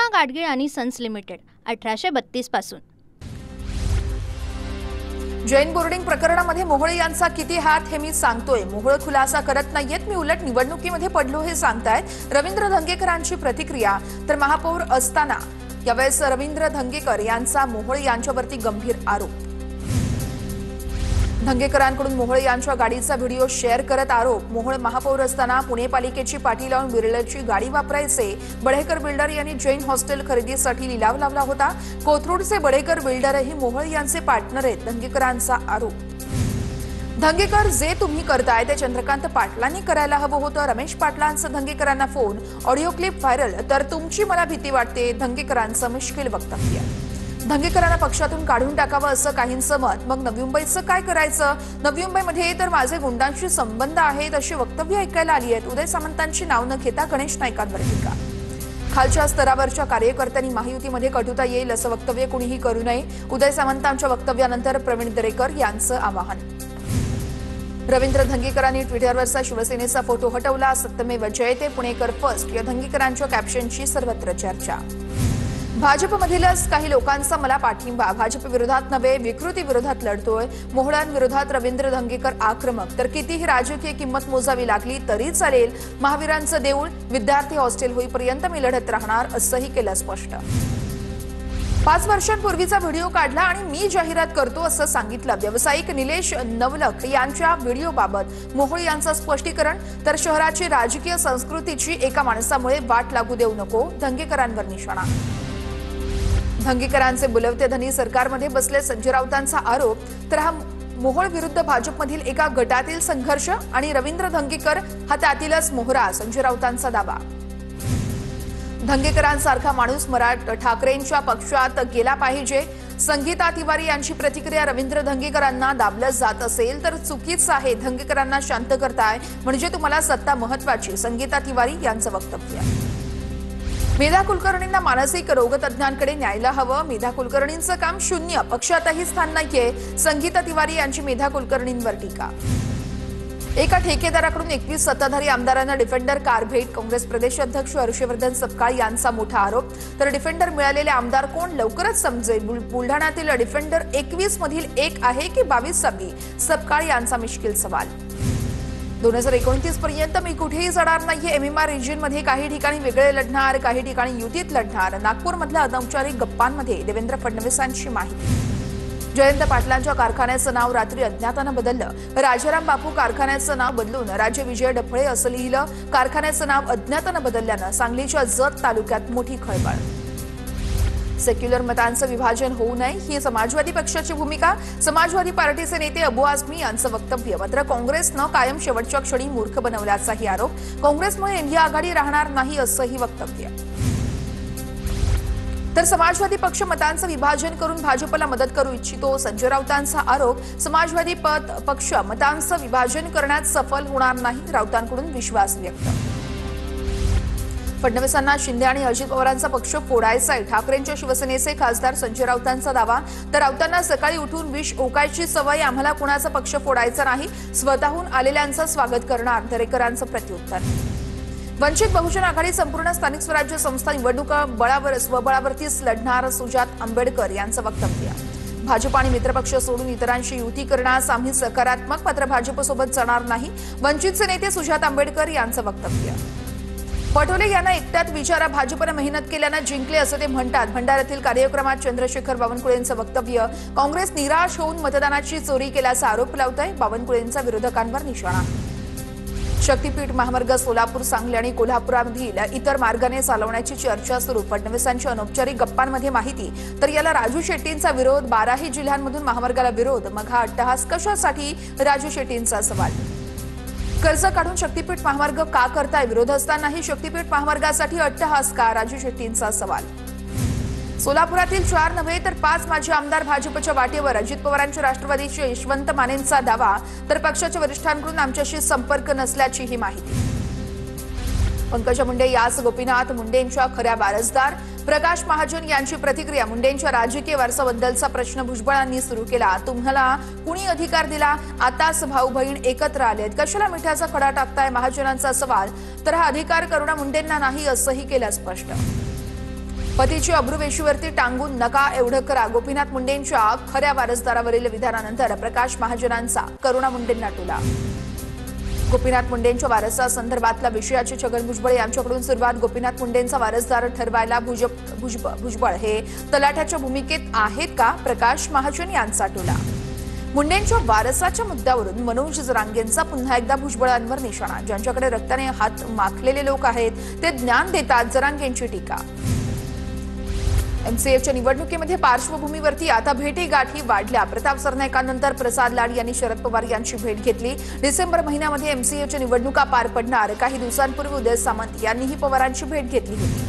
कृष्णा गाडगीळ आणि sons limited 1832 पासून। Jain boarding प्रकरणामध्ये मोहोळ यांचा किती हात हे मी सांगतोय, मोहोळ खुलासा करत नाहीयेत, मी उलट निवडणुकीमध्ये पडलो हे सांगतायत रवींद्र धंगेकरांची प्रतिक्रिया। तर महापौर असताना यावेळेस रवींद्र धंगेकर यांचा मोहोळ यांच्यावरती गंभीर आरोप। धंगेकरांकडून मोहोळ यांच्या गाडीचा व्हिडिओ शेअर करत आरोप। मोहोळ महापौर असताना पुणे पालिकेची पाठी लावून बिर्लाची गाडी वापरायचे। बडेकर बिल्डर यांनी जैन हॉस्टेल खरेदीसाठी लिलाव लावला होता। कोथरूडचे बडेकर बिल्डरही मोहोळ यांचे पार्टनर आहेत, धंगेकरांचा आरोप। धंगेकर जे तुम्ही करताय ते चंद्रकांत पाटलांनी करायला हवं होतं। रमेश पाटलांचा धंगेकरांना फोन, ऑडिओ क्लिप व्हायरल, तर तुमची मला भीती वाटते, धंगेकरांचं मुश्किल वक्तव्य। धंगेकरांना पक्षातून काढून टाकावं असं काहींचं मत, मग नवी मुंबईचं काय करायचं? नवी मुंबईमध्ये तर माझे गुंडांशी संबंध आहेत अशी वक्तव्य ऐकायला आली आहेत। उदय सामंतांची नाव न घेता गणेश नाईकांवर टीका। खालच्या स्तरावरच्या कार्यकर्त्यांनी महायुतीमध्ये कटुता येईल असं वक्तव्य कुणीही करू नये, उदय सामंतांच्या वक्तव्यानंतर प्रवीण दरेकर यांचं आवाहन। रवींद्र धंगेकरांनी ट्विटरवरचा शिवसेनेचा फोटो हटवला। सत्यमेव जयते, पुणेकर फर्स्ट या धंगेकरांच्या कॅप्शनची सर्वत्र चर्चा। भाजपमधीलच काही लोकांचा मला पाठिंबा, भाजप विरोधात नव्हे विकृती विरोधात लढतोय। मोहोळांविरोधात रवींद्र धंगेकर आक्रमक, तर कितीही राजकीय किंमत मोजावी लागली तरी चालेल, महावीरांचं देऊळ विद्यार्थी हॉस्टेल होईपर्यंत मी लढत राहणार असंही केलं स्पष्ट। 5 वर्षांपूर्वीचा व्हिडिओ काढला आणि मी जाहिरात करतो असं सांगितलं। व्यावसायिक निलेश नवलख यांच्या व्हिडिओबाबत मोहोळ यांचं स्पष्टीकरण, तर शहराची राजकीय संस्कृतीची एका माणसामुळे वाट लागू देऊ नको, धंगेकरांवर निशाणा। धंगेकरांचे बुलवते धनी सरकारमध्ये बसले, संजय राऊतांचा आरोप। तर हा मोहोळ विरुद्ध भाजपमधील एका गटातील संघर्ष आणि रवींद्र धंगेकर हा त्यातीलच मोहरा, संजय राऊतांचा दावा। धंगेकरांसारखा माणूस ठाकरेंच्या पक्षात गेला पाहिजे, संगीता तिवारी यांची प्रतिक्रिया। रवींद्र धंगेकरांना दाबलं जात असेल तर चुकीचं आहे, धंगेकरांना शांत करताय म्हणजे तुम्हाला सत्ता महत्वाची, संगीता तिवारी यांचं वक्तव्य। मेधा कुलकर्णींना मानसिक रोगतज्ञांकडे न्यायला हवं, मेधा कुलकर्णींचं काम शून्य, पक्षातही स्थान नाहीये, संगीता तिवारी यांची मेधा कुलकर्णींवर टीका। एका ठेकेदाराकडून 21 सत्ताधारी आमदारांना डिफेंडर कार भेट, काँग्रेस प्रदेशाध्यक्ष हर्षवर्धन सपकाळ यांचा मोठा आरोप। तर डिफेंडर मिळालेले आमदार कोण लवकरच समजेल, बुलढाण्यातील डिफेंडर 21 मधील एक आहे की 22वी, सपकाळ यांचा मिश्किल सवाल। 2029 पर्यंत मी कुठेही जाणार नाहीये, एमएमआर रिजनमध्ये काही ठिकाणी वेगळे लढणार, काही ठिकाणी युतीत लढणार, नागपूरमधल्या अनौपचारिक गप्पांमध्ये देवेंद्र फडणवीसांची माहिती। जयंत पाटलांच्या कारखान्याचं नाव रात्री अज्ञातानं बदललं, राजाराम बापू कारखान्याचं नाव बदलून राज्य विजय डफळे असं लिहिलं, कारखान्याचं नाव अज्ञातानं बदलल्यानं सांगलीच्या जत तालुक्यात मोठी खळबळ। सेक्युलर मतांचं विभाजन होऊ नये ही समाजवादी पक्षाची भूमिका, समाजवादी पार्टीचे नेते अबू आझमी यांचं वक्तव्य। मात्र काँग्रेसनं कायम शेवटच्या क्षणी मूर्ख बनवल्याचाही आरोप, काँग्रेसमुळे इंडिया आघाडी राहणार नाही असंही वक्तव्य। तर समाजवादी पक्ष मतांचं विभाजन करून भाजपला मदत करू इच्छितो, संजय राऊतांचा आरोप। समाजवादी पक्ष मतांचं विभाजन करण्यात सफल होणार नाही, राऊतांकडून विश्वास व्यक्त। फडणवीसांना शिंदे आणि अजित पवारांचा पक्ष फोडायचा आहे, ठाकरेंच्या शिवसेनेचे खासदार संजय राऊतांचा दावा। तर राऊतांना सकाळी उठून विष ओकायची सवय, आम्हाला कुणाचा पक्ष फोडायचा नाही, स्वतःहून आलेल्यांचं स्वागत करणार, दरेकरांचं प्रत्युत्तर। वंचित बहुजन आघाडी संपूर्ण स्थानिक स्वराज्य संस्था निवडणुका स्वबळावरतीच लढणार, सुजात आंबेडकर यांचं वक्तव्य। भाजप आणि मित्रपक्ष सोडून इतरांशी युती करण्यास आम्ही सकारात्मक, मात्र भाजपसोबत जाणार नाही, वंचितचे नेते सुजात आंबेडकर यांचं वक्तव्य। पटोले यांना एकट्यात विचारा, भाजपनं मेहनत केल्यानं जिंकले असं ते म्हणतात, भंडाऱ्यातील कार्यक्रमात चंद्रशेखर बावनकुळेंचं वक्तव्य। काँग्रेस निराश होऊन मतदानाची चोरी केल्याचा आरोप लावतंय, बावनकुळेंचा विरोधकांवर निशाणा। शक्तीपीठ महामार्ग सोलापूर, सांगली आणि कोल्हापुरामधील इतर मार्गाने चालवण्याची चर्चा सुरू, फडणवीसांच्या अनौपचारिक गप्पांमध्ये माहिती। तर याला राजू शेट्टींचा विरोध, 12ही जिल्ह्यांमधून महामार्गाला विरोध, मग हा अट्टहास कशासाठी, राजू शेट्टींचा सवाल। कर्ज काढून शक्तीपीठ महामार्ग का करताय, विरोध असतानाही शक्तीपीठ महामार्गासाठी अट्टहास का, राजू शेट्टींचा सवाल। सोलापुरातील 4 नव्हे तर 5 माजी आमदार भाजपच्या वाटेवर, अजित पवारांच्या राष्ट्रवादीचे यशवंत मानेंचा दावा। तर पक्षाच्या वरिष्ठांकडून आमच्याशी संपर्क नसल्याचीही माहिती। पंकजा मुंडे याच गोपीनाथ मुंडेंच्या खऱ्या वारसदार, प्रकाश महाजन यांची प्रतिक्रिया। मुंडेंच्या राजकीय वारसाबद्दलचा प्रश्न भुजबळांनी सुरू केला, तुम्हाला कुणी अधिकार दिला, आताच भाऊ बहीण एकत्र आलेत, कशाला मिठाचा खडा टाकताय, महाजनांचा सवाल। तर हा अधिकार करुणा मुंडेंना नाही असंही केलं स्पष्ट। पतीची अब्रूवेशीवरती टांगून नका एवढं करा, गोपीनाथ मुंडेंच्या खऱ्या वारसदारावरील विधानानंतर प्रकाश महाजनांचा करुणा मुंडेंना टोला. गोपीनाथ मुंडेंच्या वारसासंदर्भातल्या विषयाची छगन भुजबळ यांच्याकडून सुरुवात. गोपीनाथ मुंडेंचा वारसदार ठरवायला भुजबळ हे तलाठ्याच्या भूमिकेत आहेत का, प्रकाश महाजन यांचा टोला. मुंडेंच्या वारसाच्या मुद्द्यावरून मनोज जरांगेंचा पुन्हा एकदा भुजबळांवर निशाणा. ज्यांच्याकडे रक्ताने हात माखलेले लोक आहेत ते ज्ञान देतात, जरांगेंची टीका. एमसीएच्या निवडणुकीमध्ये पार्श्वभूमीवरती आता भेटीगाठी वाढल्या. प्रताप सरनाईकांनंतर प्रसाद लाड यांनी शरद पवार यांची भेट घेतली. डिसेंबर महिन्यामध्ये एमसीएच्या निवडणुका पार पडणार. काही दिवसांपूर्वी उदय सामंत यांनीही पवारांची भेट घेतली होती.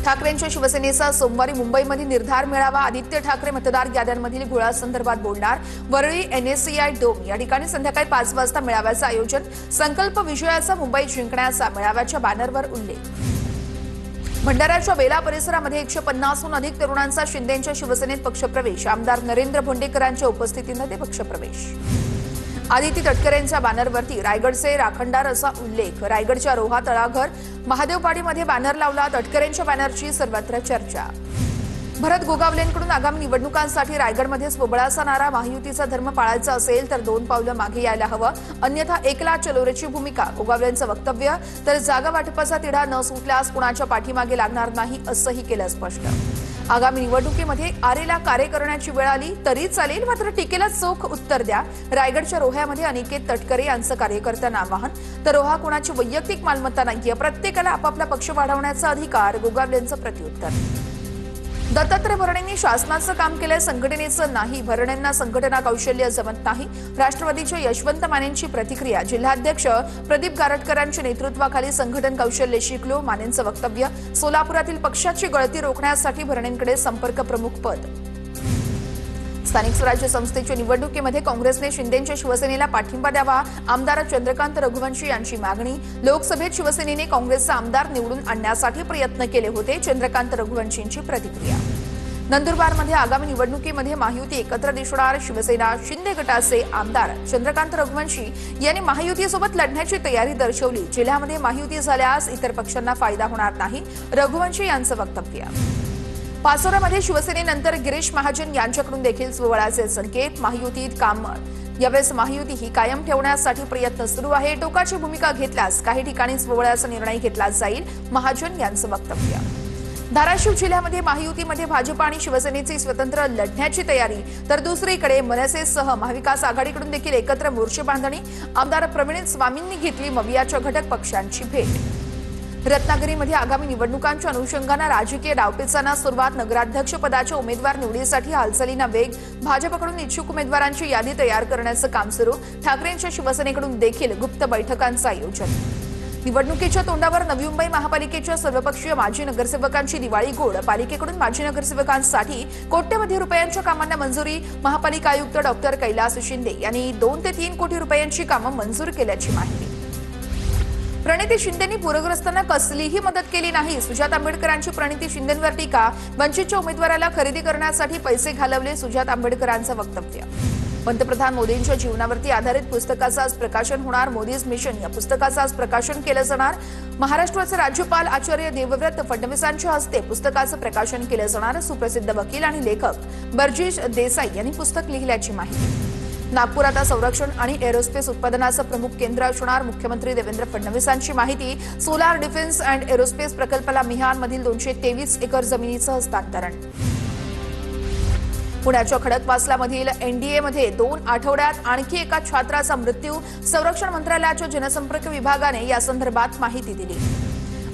ठाकरेंच्या शिवसेनेचा सोमवारी मुंबईमध्ये निर्धार मेळावा. आदित्य ठाकरे मतदार याद्यांमधील घोळासंदर्भात बोलणार. वरळी एनएससीआय डोम या ठिकाणी संध्याकाळी 5 वाजता मेळाव्याचं आयोजन. संकल्प विजयाचा मुंबई जिंकण्याचा मेळाव्याच्या बॅनरवर उल्लेख. भंडाऱ्याच्या बेला परिसरामध्ये 150हून अधिक तरुणांचा शिंदेंच्या शिवसेनेत पक्षप्रवेश. आमदार नरेंद्र भोंडेकरांच्या उपस्थितीमध्ये पक्षप्रवेश. आदिती तटकरेंच्या बॅनरवरती रायगडचे राखणदार असा उल्लेख. रायगडच्या रोहा तळाघर महादेववाडीमध्ये बॅनर लावला. तटकरेंच्या बॅनरची सर्वत्र चर्चा. भरत गोगावलेंकडून आगामी निवडणुकांसाठी रायगडमध्ये स्वबळाचा नारा. महायुतीचा धर्म पाळायचा असेल तर 2 पावलं मागे यायला हवं, अन्यथा एकला चलोरेची भूमिका. गोगावलेंचं वक्तव्य. तर जागा वाटपाचा तिढा न सुटल्यास कुणाच्या पाठीमागे लागणार नाही असंही केलं स्पष्ट. आगामी निवडणुकीमध्ये आरेला कार्य करण्याची वेळ आली तरी चालेल, मात्र टीकेला चोख उत्तर द्या. रायगडच्या रोह्यामध्ये अनिकेत तटकरे यांचं कार्यकर्त्यांना आवाहन. तर रोहा कुणाची वैयक्तिक मालमत्ता नाहीये, प्रत्येकाला आपापला पक्ष वाढवण्याचा अधिकार. गोगावलेंचं प्रत्युत्तर. दत्तात्रय भरणेंनी शासनाचं काम केलंय, संघटनेचं नाही. भरणेंना संघटना कौशल्य जमत नाही. राष्ट्रवादीच्या यशवंत मानेंची प्रतिक्रिया. जिल्हाध्यक्ष प्रदीप गारटकरांच्या नेतृत्वाखाली संघटन कौशल्य शिकलो, मानेंचं वक्तव्य. सोलापुरातील पक्षाची गळती रोखण्यासाठी भरणेंकडे संपर्क प्रमुख पद. स्थानिक स्वराज्य संस्थेच्या निवडणुकीमध्ये काँग्रेसने शिंदेंच्या शिवसेनेला पाठिंबा द्यावा. आमदार चंद्रकांत रघुवंशी यांची मागणी. लोकसभेत शिवसेनेने काँग्रेसचा आमदार निवडून आणण्यासाठी प्रयत्न केले होते. चंद्रकांत रघुवंशींची प्रतिक्रिया. नंदुरबारमध्ये आगामी निवडणुकीमध्ये महायुती एकत्र दिसणार. शिवसेना शिंदे गटाचे आमदार चंद्रकांत रघुवंशी यांनी महायुतीसोबत लढण्याची तयारी दर्शवली. जिल्ह्यामध्ये महायुती झाल्यास इतर पक्षांना फायदा होणार नाही, रघुवंशी यांचं वक्तव्य. पाचोऱ्यामध्ये शिवसेनेनंतर गिरीश महाजन यांच्याकडून देखील स्वबळाचे संकेत. महायुतीत काम यावेळेस महायुती ही कायम ठेवण्यासाठी प्रयत्न सुरू आहे. टोकाची भूमिका घेतल्यास काही ठिकाणी स्वबळाचा निर्णय घेतला जाईल, महाजन यांचं वक्तव्य. धाराशिव जिल्ह्यामध्ये महायुतीमध्ये भाजप आणि शिवसेनेची स्वतंत्र लढण्याची तयारी. तर दुसरीकडे मनसेसह महाविकास आघाडीकडून देखील एकत्र मोर्चे बांधणी. आमदार प्रवीण स्वामींनी घेतली मवियाच्या घटक पक्षांची भेट. रत्नागिरीमध्ये आगामी निवडणुकांच्या अनुषंगाने राजकीय डावपेचांना सुरुवात. नगराध्यक्ष पदाच्या उमेदवार निवडीसाठी हालचालींना वेग. भाजपकडून इच्छुक उमेदवारांची यादी तयार करण्याचं काम सुरू. ठाकरेंच्या शिवसेनेकडून देखील गुप्त बैठकांचं आयोजन. निवडणुकीच्या तोंडावर नवी मुंबई महापालिकेच्या सर्वपक्षीय माजी नगरसेवकांची दिवाळी गोड. पालिकेकडून माजी नगरसेवकांसाठी कोट्यवधी रुपयांच्या कामांना मंजुरी. महापालिका आयुक्त डॉक्टर कैलास शिंदे यांनी 2 ते 3 कोटी रुपयांची कामं मंजूर केल्याची माहिती. प्रणिती शिंदेंनी पूरग्रस्तांना कसलीही मदत केली नाही. सुजात आंबेडकरांची प्रणिती शिंदेंवर टीका. वंचितच्या उमेदवाराला खरेदी करण्यासाठी पैसे घालवले, सुजात आंबेडकरांचं वक्तव्य. पंतप्रधान मोदींच्या जीवनावरती आधारित पुस्तकाचं आज प्रकाशन होणार. मोदीज मिशन या पुस्तकाचं आज प्रकाशन केलं जाणार. महाराष्ट्राचे राज्यपाल आचार्य देवव्रत फडणवीसांच्या हस्ते पुस्तकाचं प्रकाशन केलं जाणार. सुप्रसिद्ध वकील आणि लेखक बर्जिश देसाई यांनी पुस्तक लिहिल्याची माहिती. नागपूर आता संरक्षण आणि एरोस्पेस उत्पादनाचं प्रमुख केंद्र असणार. मुख्यमंत्री देवेंद्र फडणवीसांची माहिती. सोलार डिफेन्स अँड एरोस्पेस प्रकल्पाला मिहानमधील 223 एकर जमिनीचं हस्तांतरण. पुण्याच्या खडकवासलामधील एनडीएमध्ये 2 आठवड्यात आणखी एका छात्राचा मृत्यू. संरक्षण मंत्रालयाच्या जनसंपर्क विभागाने या संदर्भात माहिती दिली.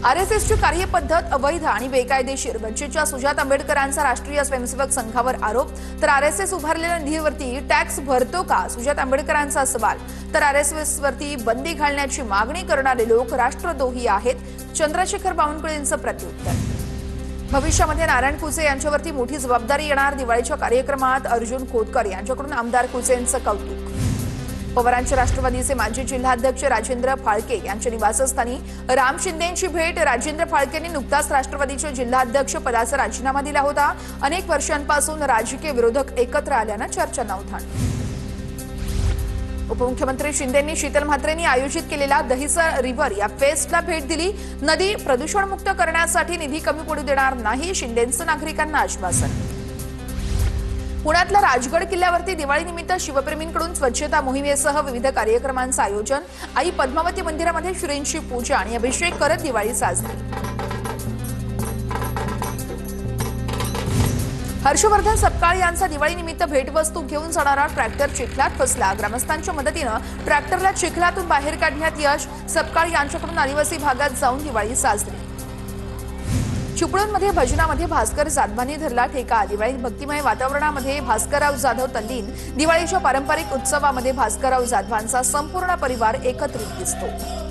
आरएसएसची कार्यपद्धत अवैध आणि बेकायदेशीर. वंचितच्या सुजात आंबेडकरांचा राष्ट्रीय स्वयंसेवक संघावर आरोप. तर आरएसएस उभारलेल्या निधीवरती टॅक्स भरतो का, सुजात आंबेडकरांचा सवाल. तर आरएसएसवरती बंदी घालण्याची मागणी करणारे लोक राष्ट्रद्रोही आहेत, चंद्रशेखर बावनकुळेंचं प्रत्युत्तर. भविष्यामध्ये नारायण कुचे यांच्यावरती मोठी जबाबदारी येणार. दिवाळीच्या कार्यक्रमात अर्जुन खोतकर यांच्याकडून आमदार कुचेंचं कौतुक. पवारांच्या राष्ट्रवादीचे माजी जिल्हाध्यक्ष राजेंद्र फाळके यांच्या निवासस्थानी राम शिंदेंची भेट. राजेंद्र फाळकेंनी नुकताच राष्ट्रवादीच्या जिल्हाध्यक्ष पदाचा राजीनामा दिला होता. अनेक वर्षांपासून राजकीय विरोधक एकत्र आल्यानं चर्चांना उधाण. उपमुख्यमंत्री शिंदेंनी शीतल म्हात्रेंनी आयोजित केलेल्या दहिसर रिव्हर या फेस्टला भेट दिली। नदी प्रदूषणमुक्त करण्यासाठी निधी कमी पडू देणार नाही, शिंदेंचं नागरिकांना आश्वासन। पुण्यातल्या राजगड किल्ल्यावरती दिवाळीनिमित्त शिवप्रेमींकडून स्वच्छता मोहिमेसह विविध कार्यक्रमांचं आयोजन। आई पद्मावती मंदिरामध्ये श्रींची पूजा आणि अभिषेक करत दिवाळी साजरी। हर्षवर्धन सपकाळ यांचा दिवाळीनिमित्त भेटवस्तू घेऊन जाणारा ट्रॅक्टर चिखलात फसला। ग्रामस्थांच्या मदतीनं ट्रॅक्टरला चिखलातून बाहेर काढण्यात यश। सपकाळ यांच्याकडून आदिवासी भागात जाऊन दिवाळी साजरी। चिपळूणमध्ये भजनामध्ये भास्कर जाधवांनी धरला ठेका। दिवाळी भक्तिमय वातावरणामध्ये भास्करराव जाधव तल्लीन। दिवाळीच्या पारंपरिक उत्सवामध्ये भास्करराव जाधवांचा संपूर्ण परिवार एकत्रित दिसतो।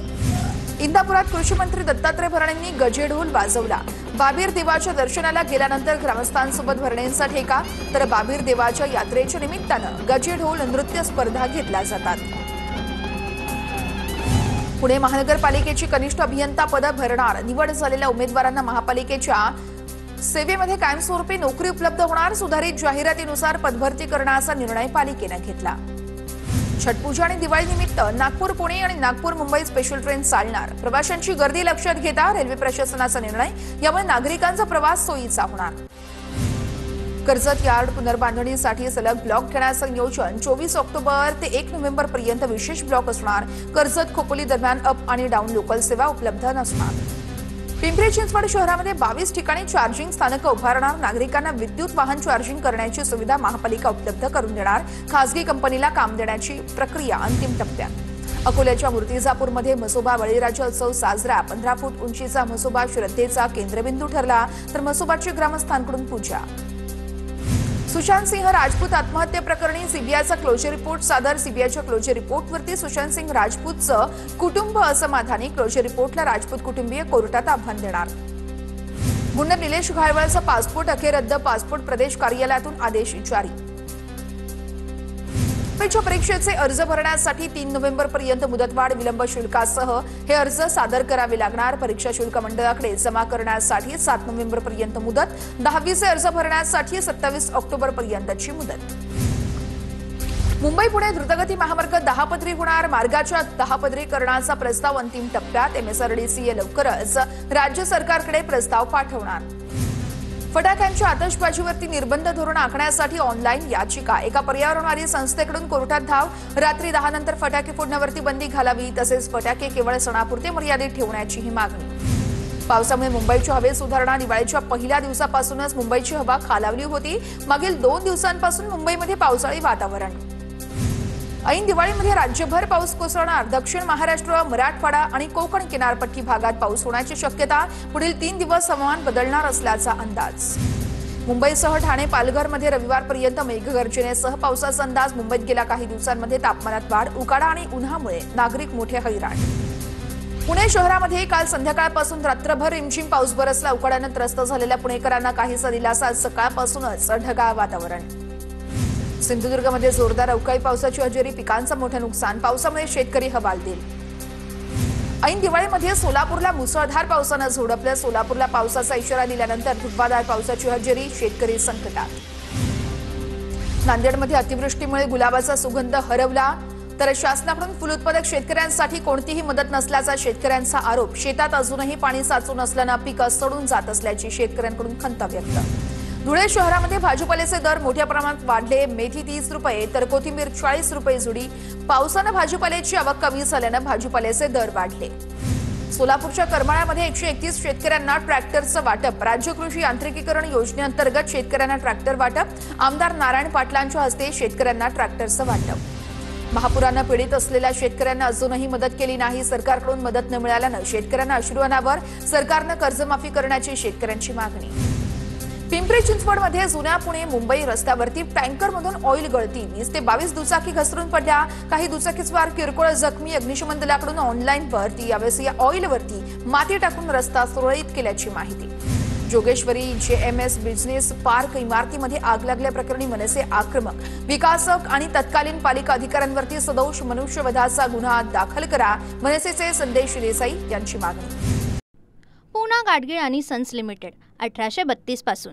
इंदापुरात कृषी मंत्री दत्तात्रय भरणेंनी गजेढोल वाजवला। बाबीर देवाच्या दर्शनाला गेल्यानंतर ग्रामस्थांसोबत भरणेंचा ठेका, तर बाबीर देवाच्या यात्रेच्या निमित्तानं गजेढोल नृत्य स्पर्धा घेतल्या जातात। पुणे महानगरपालिकेची कनिष्ठ अभियंता पदं भरणार। निवड झालेल्या उमेदवारांना महापालिकेच्या सेवेमध्ये कायमस्वरूपी नोकरी उपलब्ध होणार। सुधारित जाहिरातीनुसार पदभरती करण्याचा निर्णय पालिकेनं घेतला। छठपूजा आणि दिवाळीनिमित्त नागपूर पुणे आणि नागपूर मुंबई स्पेशल ट्रेन चालणार। प्रवाशांची गर्दी लक्षात घेता रेल्वे प्रशासनाचा निर्णय, यामुळे नागरिकांचा प्रवास सोयीचा होणार। कर्जत यार्ड पुनर्बांधणीसाठी सलग ब्लॉक घेण्याचं नियोजन। 24 ऑक्टोबर ते 1 नोव्हेंबर पर्यंत विशेष ब्लॉक असणार। कर्जत खोपोली दरम्यान अप आणि डाऊन लोकल सेवा उपलब्ध नसणार। पिंपरी चिंचवड शहरामध्ये 22 ठिकाणी चार्जिंग स्थानकं उभारणार। नागरिकांना विद्युत वाहन चार्जिंग करण्याची सुविधा महापालिका उपलब्ध करून देणार। खासगी कंपनीला काम देण्याची प्रक्रिया अंतिम टप्प्यात। अकोल्याच्या मूर्तिजापूरमध्ये म्हसोबा बळीराजा उत्सव साजरा। 15 फूट उंचीचा म्हसोबा श्रद्धेचा केंद्रबिंदू ठरला, तर म्हसोबाची ग्रामस्थांकडून पूजा। सुशांत सिंह राजपूत आत्महत्येप्रकरणी सीबीआयचा क्लोजर रिपोर्ट सादर। सीबीआयच्या क्लोजर रिपोर्टवरती सुशांत सिंह राजपूतचं कुटुंब असमाधानी। क्लोजर रिपोर्टला राजपूत कुटुंबीय कोर्टात आव्हान देणार। गुन्हा निलेश घायवळचा पासपोर्ट अखेर रद्द। पासपोर्ट प्रदेश कार्यालयातून आदेश जारी। परीक्षेचे अर्ज भरण्यासाठी 3 नोव्हेंबर पर्यंत मुदतवाढ। विलंब शुल्कासह हे अर्ज सादर करावे लागणार। परीक्षा शुल्क मंडळाकडे जमा करण्यासाठी 7 नोव्हेंबर पर्यंत मुदत। 10वीचे अर्ज भरण्यासाठी 27 ऑक्टोबर पर्यंतची मुदत। मुंबई पुणे द्रुतगती महामार्ग 10 पदरी होणार। मार्गाच्या 10 पदरीकरणाचा प्रस्ताव अंतिम टप्प्यात। MSRDC लवकरच राज्य सरकारकडे प्रस्ताव पाठवणार। फटाक्यांच्या आतषबाजीवरती निर्बंध धोरण आखण्यासाठी ऑनलाईन याचिका। एका पर्यावरणवादी संस्थेकडून कोर्टात धाव। रात्री 10 नंतर फटाके फोडण्यावरती बंदी घालावी, तसेच फटाके केवळ सणापुरते मर्यादित ठेवण्याची ही मागणी। पावसामुळे मुंबईची हवेत सुधारणा। दिवाळीच्या पहिल्या दिवसापासूनच मुंबईची हवा खालावली होती। मागील 2 दिवसांपासून मुंबईमध्ये पावसाळी वातावरण। ऐन दिवाळीमध्ये राज्यभर पाऊस कोसळणार। दक्षिण महाराष्ट्र, मराठवाडा आणि कोकण किनारपट्टी भागात पाऊस होण्याची शक्यता। पुढील 3 दिवस हवामान बदलणार असल्याचा अंदाज। मुंबईसह ठाणे पालघरमध्ये रविवारपर्यंत मेघगर्जनेसह पावसाचा अंदाज। मुंबईत गेल्या काही दिवसांमध्ये तापमानात वाढ। उकाडा आणि उन्हामुळे नागरिक मोठे हैराण। पुणे शहरामध्ये काल संध्याकाळपासून रात्रभर रिमझिम पाऊस बरसला। उकाड्यानं त्रस्त झालेल्या पुणेकरांना काहीसा दिलासा। सकाळपासूनच ढगाळ वातावरण। सिंधुदुर्गमध्ये जोरदार अवकाळी पावसाची हजेरी। पिकांचं मोठं नुकसान। पावसामुळे शेतकरी हवालदिल। ऐन दिवाळीमध्ये सोलापूरला मुसळधार पावसानं झोडपलं। सोलापूरला पावसाचा इशारा दिल्यानंतर धुव्वाधार पावसाची हजेरी। शेतकरी संकटात। नांदेडमध्ये अतिवृष्टीमुळे गुलाबाचा सुगंध हरवला, तर शासनाकडून फुल उत्पादक शेतकऱ्यांसाठी कोणतीही मदत नसल्याचा शेतकऱ्यांचा आरोप। शेतात अजूनही पाणी साचून असल्यानं पिकं सडून जात असल्याची शेतकऱ्यांकडून खंत व्यक्त। धुळे शहरामध्ये भाजीपाल्याचे दर मोठ्या प्रमाणात वाढले। मेथी 30 रुपये तर कोथिंबीर 40 रुपये जुडी। पावसानं भाजीपाल्याची आवक कमी झाल्यानं भाजीपाल्याचे दर वाढले। सोलापूरच्या करमाळ्यामध्ये 131 शेतकऱ्यांना ट्रॅक्टरचं वाटप। राज्य कृषी यांत्रिकीकरण योजनेअंतर्गत शेतकऱ्यांना ट्रॅक्टर वाटप। आमदार नारायण पाटलांच्या हस्ते शेतकऱ्यांना ट्रॅक्टरचं वाटप। महापुरानं पीडित असलेल्या शेतकऱ्यांना अजूनही मदत केली नाही। सरकारकडून मदत न मिळाल्यानं शेतकऱ्यांना अश्रूअनावर। सरकारनं कर्जमाफी करण्याची शेतकऱ्यांची मागणी। पिंपरी चिंचवडमध्ये जुन्या पुणे मुंबई रस्त्यावरती टँकरमधून ऑइल गळती। 20 ते 22 दुचाकी घसरून पडल्या। काही दुचाकीस्वार किरकोळ जखमी। अग्निशमन दलाकडून ऑनलाईन भरती। यावेळी या ऑइलवरती माती टाकून रस्ता सुरळीत केल्याची माहिती। जोगेश्वरी JMS बिझनेस पार्क इमारतीमध्ये आग लागल्याप्रकरणी मनसे आक्रमक। विकासक आणि तत्कालीन पालिका अधिकाऱ्यांवरती सदोष मनुष्यवधाचा गुन्हा दाखल करा। मनसेचे संदेश देसाई यांची मागणी। पूना गाडगीळ आणि सन्स लिमिटेड 1832 पासून